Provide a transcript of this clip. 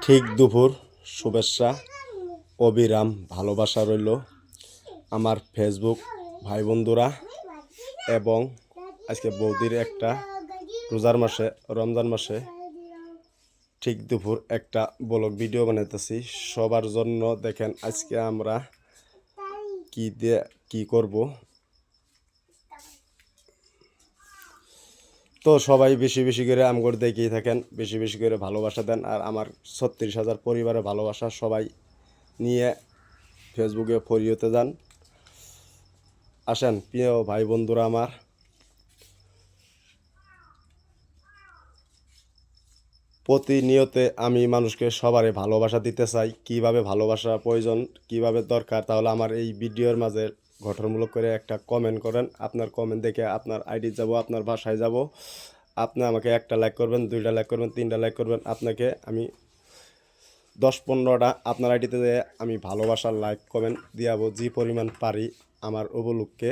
ঠিক দুপুর শুভেচ্ছা অবিরাম ভালোবাসা রইল আমার ফেসবুক ভাই বন্ধুরা এবং আজকে বৌদির একটা রোজার মাসে রমজান মাসে ঠিক দুপুর একটা ব্লগ ভিডিও বানাইতেছি সবার জন্য। দেখেন আজকে আমরা কি করব। তো সবাই বেশি বেশি করে আমগর দেখেই থাকেন, বেশি বেশি করে ভালোবাসা দেন। আর আমার 36,000 পরিবারের ভালোবাসা সবাই নিয়ে ফেসবুকে ফরিয়েতে যান। আসেন প্রিয় ভাই বন্ধুরা আমার, প্রতিনিয়তে আমি মানুষকে সবারই ভালোবাসা দিতে চাই। কিভাবে ভালোবাসা প্রয়োজন, কিভাবে দরকার, তাহলে আমার এই ভিডিওর মাঝে গঠনমূলক করে একটা কমেন্ট করেন। আপনার কমেন্ট দেখে আপনার আইডি যাব, আপনার বাসায় যাব। আপনি আমাকে একটা লাইক করবেন, 2টা লাইক করবেন, 3টা লাইক করবেন। আপনাকে আমি 10-15টা আপনার আইডিতে আমি ভালোবাসার লাইক কমেন্ট দিয়াবো যে পরিমাণ পারি আমার উপলক্ষে।